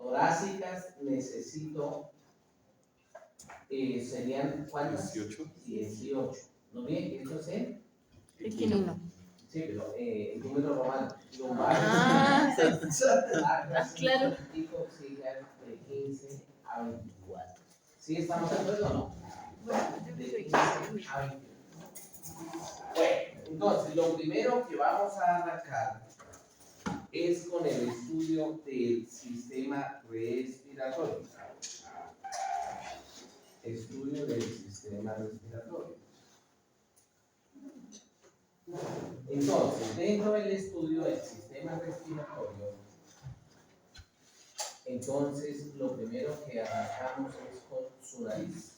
Torácicas necesito, serían ¿cuántas? 18. 18. ¿No bien? ¿Esto es en? Equinino. Sí, pero el número romano. Lumbar. Claro. Pico auxiliar de 15 a 24. ¿Sí estamos de acuerdo o no? De 15 a 21. Bueno, entonces lo primero que vamos a arrancar es con el estudio del sistema respiratorio. Estudio del sistema respiratorio. Entonces, dentro del estudio del sistema respiratorio, entonces lo primero que arrancamos es con su nariz.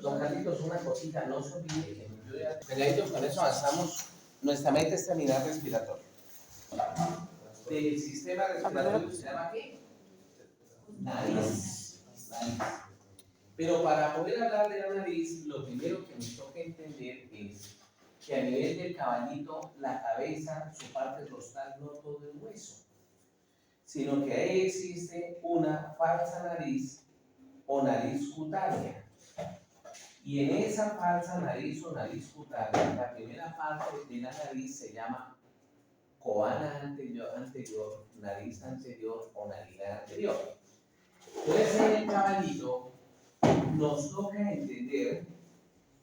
Don Carlitos, una cosita, no se olvide que yo ya... Pegaditos, con eso avanzamos. Nuestra meta es terminar respiratorio. Del sistema respiratorio se llama ¿qué? Nariz. Nariz. Pero para poder hablar de la nariz, lo primero que nos toca entender es que a nivel del caballito, la cabeza, su parte rostral, no todo es hueso, sino que ahí existe una falsa nariz o nariz cutánea. Y en esa falsa nariz o nariz cutánea, la primera parte de la nariz se llama coana anterior, nariz anterior o narina anterior. Entonces en el caballito nos toca entender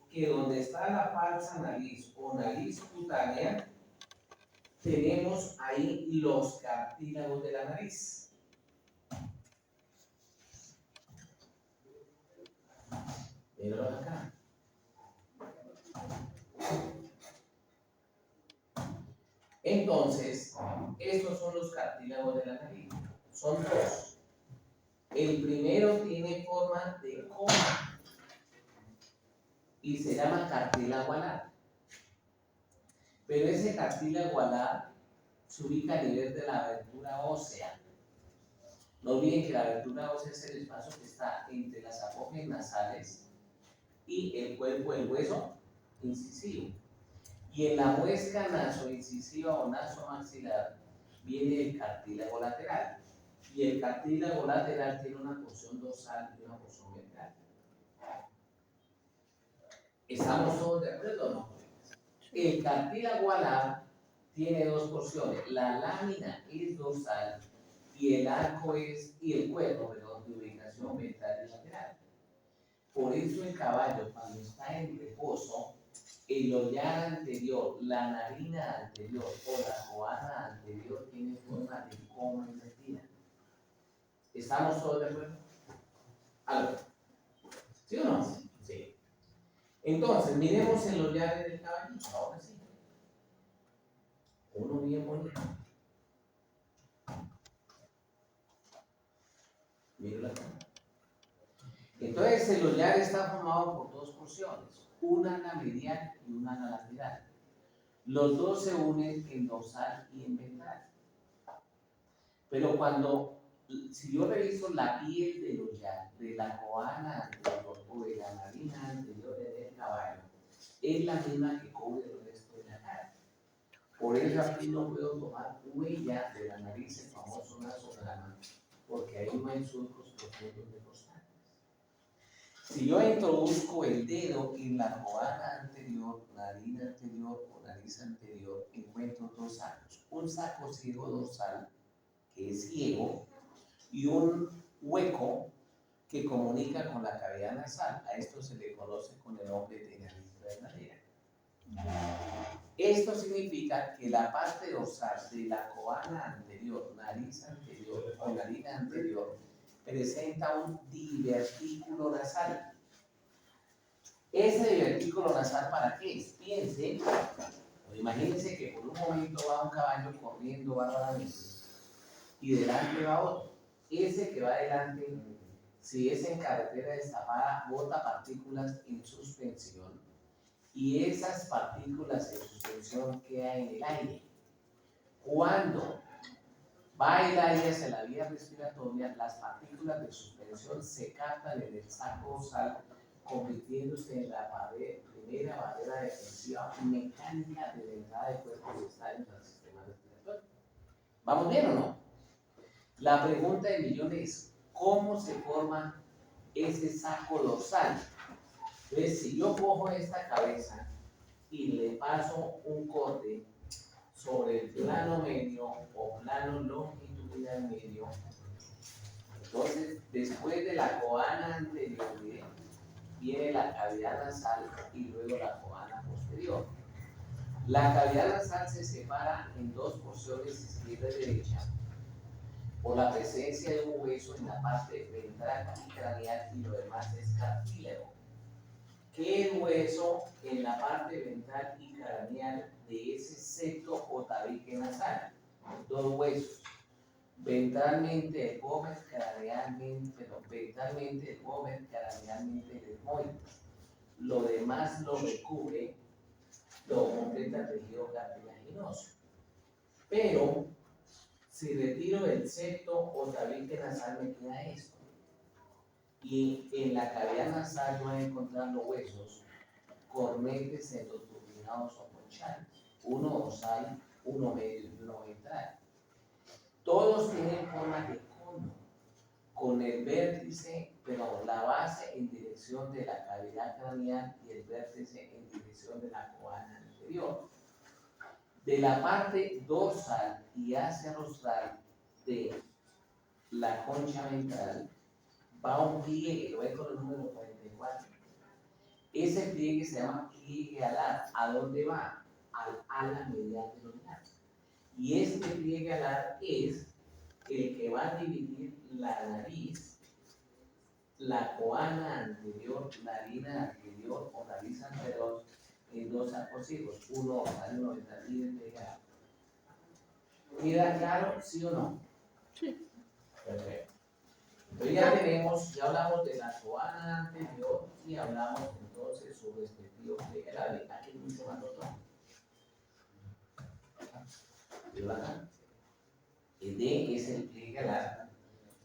que donde está la falsa nariz o nariz cutánea, tenemos ahí los cartílagos de la nariz. Mírenlo acá. Entonces, estos son los cartílagos de la nariz. Son dos. El primero tiene forma de coma y se llama cartílago alar. Pero ese cartílago alar se ubica a nivel de la abertura ósea. No olviden que la abertura ósea es el espacio que está entre las apófisis nasales y el cuerpo del hueso incisivo. Y en la muesca nasoincisiva o nasomaxilar viene el cartílago lateral. Y el cartílago lateral tiene una porción dorsal y una porción ventral. ¿Estamos todos de acuerdo o no? El cartílago alar tiene dos porciones. La lámina es dorsal y el arco es, y el cuerpo, perdón, de ubicación ventral y lateral. Por eso el caballo, cuando está en reposo, el ollar anterior, la narina anterior o la coana anterior tiene forma de coma invertida. ¿Estamos todos de acuerdo? ¿Algo? ¿Sí o no? Sí. Entonces, miremos el ollar del caballito. Ahora sí. Uno bien bonito. Míralo acá. Entonces, el ollar está formado por dos porciones, una a la medial y una a la lateral. Los dos se unen en dorsal y en ventral. Pero si yo reviso la piel del ollar, de la coana anterior o de la narina anterior del caballo, es la misma que cubre el resto de la cara. Por eso aquí no puedo tomar huella de la nariz, el famoso nasograma, porque ahí no hay surcos profundos de constantes. Si yo introduzco el dedo en la coana anterior, narina anterior o nariz anterior, encuentro dos sacos. Un saco ciego dorsal, que es ciego, y un hueco que comunica con la cavidad nasal. A esto se le conoce con el nombre de nariz verdadera. Esto significa que la parte dorsal de la coana anterior, nariz anterior o narina anterior presenta un divertículo nasal. Ese divertículo nasal, ¿para qué es? Piense, o imagínense que por un momento va un caballo corriendo bárbaramente y delante va otro. Ese que va delante, si es en carretera destapada, bota partículas en suspensión y esas partículas en suspensión quedan en el aire. Cuando va el aire hacia la vía respiratoria, las partículas de suspensión se captan en el saco dorsal convirtiéndose en la primera barrera defensiva mecánica de la entrada de cuerpos extraños al sistema respiratorio. ¿Vamos bien o no? La pregunta de millón es, ¿cómo se forma ese saco dorsal? Entonces, si yo cojo esta cabeza y le paso un corte sobre el plano medio o plano longitudinal medio, entonces, después de la coana anterior, viene la cavidad nasal y luego la coana posterior. La cavidad nasal se separa en dos porciones izquierda y derecha por la presencia de un hueso en la parte ventral y craneal y lo demás es cartílago. ¿Qué hueso en la parte ventral y craneal de ese septo o tabique nasal? Dos huesos. Ventralmente el gómez, cranealmente, ventralmente el gómez, cranealmente el etmoides. Lo demás lo recubre, lo completa el tejido cartilaginoso. Pero si retiro el septo o tabique nasal me queda esto. Y en la cavidad nasal no voy a encontrar los huesos cornetes endoturbinados o conchales. Uno dorsal, uno medio y uno ventral. Todos tienen forma de cono, con el vértice, pero la base en dirección de la cavidad craneal y el vértice en dirección de la coana anterior. De la parte dorsal y hacia rostral de la concha ventral va un pliegue, lo ven con el número 44. Ese pliegue se llama pliegue alar. ¿A dónde va? Al ala medial del olar. Y este pliegue alar es el que va a dividir la nariz, la coana anterior, narina anterior o nariz anterior en dos arcos ciegos, uno dorsal y uno ventral y el pliegue alar. ¿Queda claro, sí o no? Sí. Perfecto. Entonces ya hablamos de la coana anterior y hablamos entonces su respectivo pliegue alar. Aquí dice más otro. El D es el pliegue alar.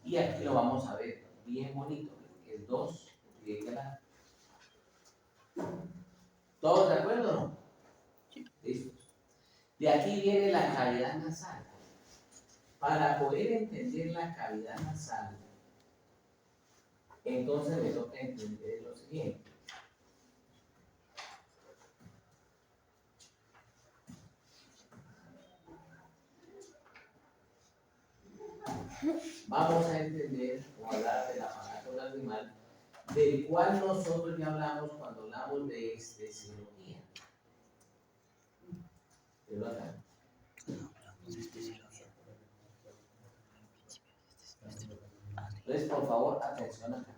Y aquí lo vamos a ver bien bonito. El 2, pliegue alar. ¿Todos de acuerdo o no? Sí. Listo. De aquí viene la cavidad nasal. Para poder entender la cavidad nasal, entonces me toca entender lo siguiente. Vamos a entender o hablar del aparato lagrimal, del cual nosotros ya hablamos cuando hablamos de anestesiología. ¿Pero acá? Entonces, por favor, atención acá.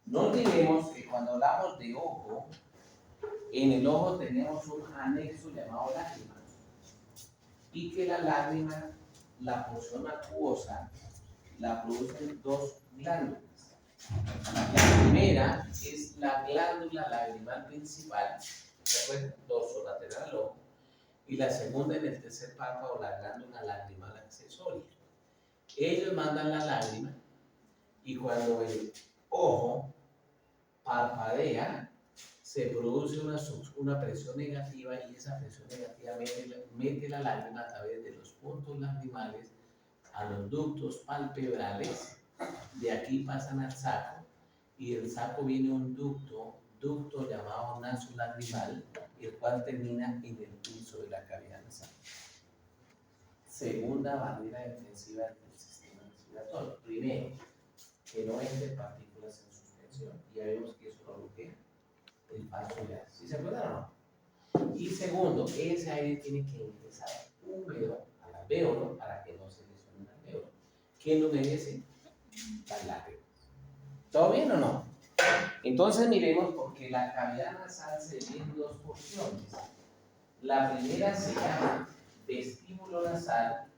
No olvidemos que cuando hablamos de ojo, en el ojo tenemos un anexo llamado lágrima. Y que la lágrima, la porción acuosa, la producen dos glándulas. La primera es la glándula lagrimal principal, dorsolateral al ojo, y la segunda en el tercer párpado, la glándula lagrimal accesoria. Ellos mandan la lágrima y cuando el ojo parpadea, se produce una presión negativa y esa presión negativa mete la lágrima a través de los puntos lagrimales a los ductos palpebrales. De aquí pasan al saco y del saco viene un ducto llamado naso lagrimal, el cual termina en el piso de la cavidad nasal. Segunda barrera defensiva del sistema respiratorio. Primero, que no entre partículas en suspensión. Ya vemos que eso lo bloquea el paso de gas. ¿Sí se acuerdan o no? Y segundo, ese aire tiene que ingresar húmedo al alvéolo para que no se lesione el alvéolo. ¿Quién lo merece? Las lágrimas. ¿Todo bien o no? Entonces miremos porque la cavidad nasal se divide en dos porciones. La primera se llama vestíbulo nasal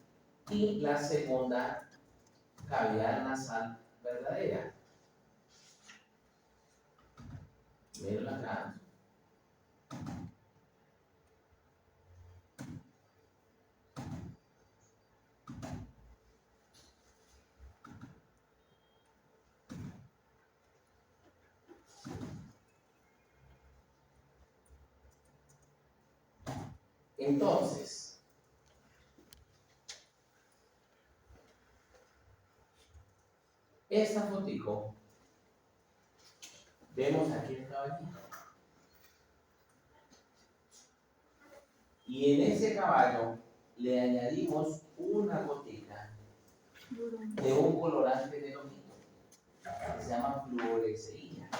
y la segunda cavidad nasal verdadera. Miren acá. Entonces, esta fotico, vemos aquí el caballito. Y en ese caballo le añadimos una gotica de un colorante de ojito que se llama fluoresceína.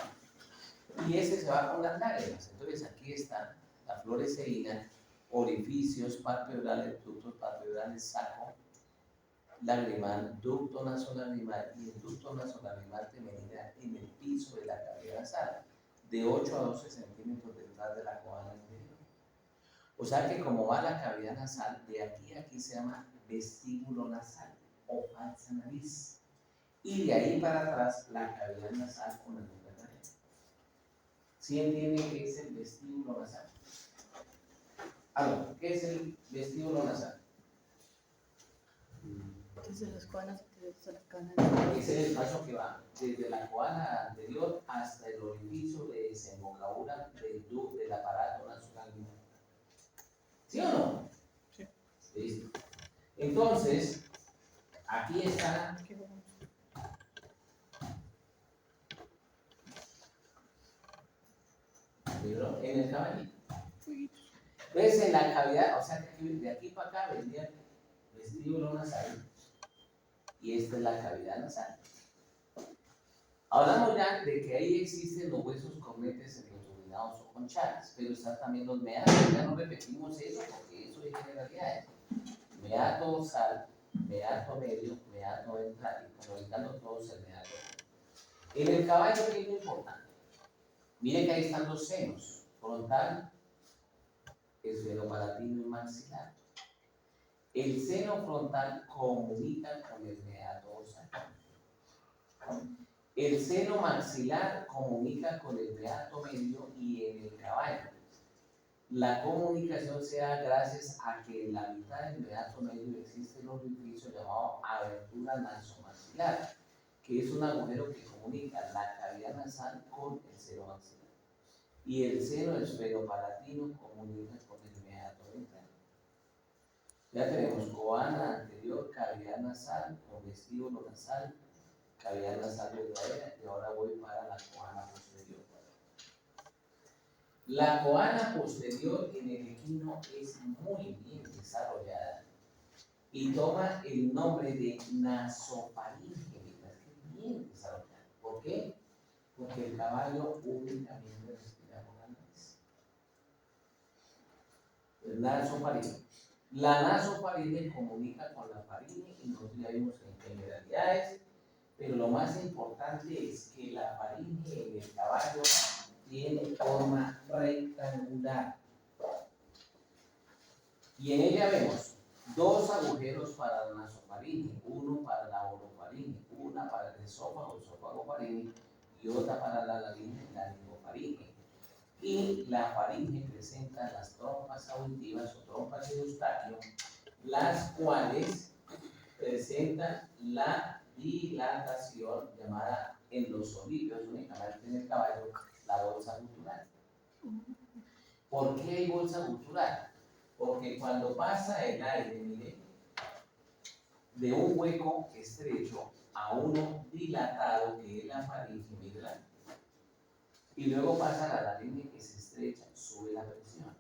Y ese se va con las lágrimas. Entonces aquí está la fluoresceína, orificios palpebrales, ductos palpebrales, saco lagrimal, ducto nasolacrimal, y el ducto nasolacrimal termina en el piso de la cavidad nasal, de 8 a 12 centímetros detrás de la coana anterior. O sea que como va la cavidad nasal, de aquí a aquí se llama vestíbulo nasal o falsa nariz. Y de ahí para atrás la cavidad nasal con la nuca nasal. ¿Sí entienden qué es el vestíbulo nasal? Aló, ¿qué es el vestíbulo nasal? Desde las coanas hasta las canas. Es el espacio que va desde la coana anterior hasta el orificio de desembocadura del aparato nasolacrimal. ¿Sí o no? Sí. Listo. Entonces, aquí está en el caballito. ¿Ves? En la cavidad, o sea que de aquí para acá vendría el vestíbulo nasal y esta es la cavidad nasal. Hablamos ya de que ahí existen los huesos cornetes entortinados o conchadas, pero están también los meatos. Ya no repetimos eso porque eso es generalidades. Meato dorsal, meato medio, meato ventral, y conectando todos el meato. En el caballo, ¿qué es lo importante? Miren que ahí están los senos, frontal, esfenopalatino y maxilar. El seno frontal comunica con el meato dorsal. El seno maxilar comunica con el meato medio y en el caballo. La comunicación se da gracias a que en la mitad del meato medio existe un orificio llamado abertura nasomaxilar, que es un agujero que comunica la cavidad nasal con el seno maxilar. Y el seno esfenopalatino comunica con el meato ventral. Ya tenemos coana anterior, cavidad nasal, con vestíbulo nasal, cavidad nasal verdadera, y ahora voy para la coana posterior. La coana posterior en el equino es muy bien desarrollada y toma el nombre de nasofaringe, es bien desarrollada. ¿Por qué? Porque el caballo únicamente respira por la nariz. El nasofaringe. La nasofaringe comunica con la faringe y nosotros ya vimos en generalidades, pero lo más importante es que la faringe en el caballo tiene forma rectangular. Y en ella vemos dos agujeros para la nasofaringe, uno para la orofaringe, una para el esófago faringe, y otra para la laringe, laringofaringe. Y la faringe presenta las trompas auditivas o trompas de Eustaquio, las cuales presentan la dilatación llamada en los ovíparos, únicamente en el caballo, la bolsa gutural. ¿Por qué hay bolsa gutural? Porque cuando pasa el aire, mire, de un hueco estrecho a uno dilatado, que es la faringe, mire, y luego pasa a la laringe que se estrecha, sube la presión.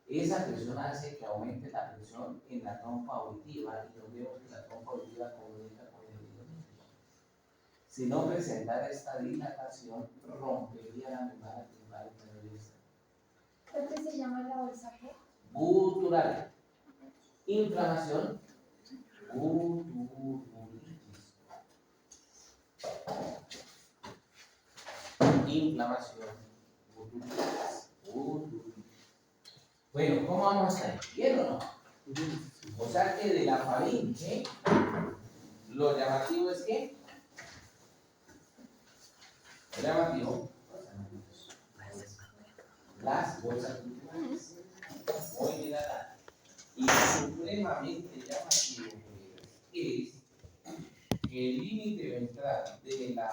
Esa presión hace que aumente la presión en la trompa auditiva y nos vemos que la trompa auditiva comunica con el oído medio. Si no presentara esta dilatación, rompería la membrana timpánica del oído. ¿Lo que se llama la bolsa qué? Gutural. Inflamación. Gutulitis. Inflamación. Gutulitis. Bueno, ¿cómo vamos a estar? ¿Bien o no? O sea que de la faringe, lo llamativo es que, lo llamativo, las bolsas guturales, muy dilatadas. Y supremamente llamativo es que el límite ventral de la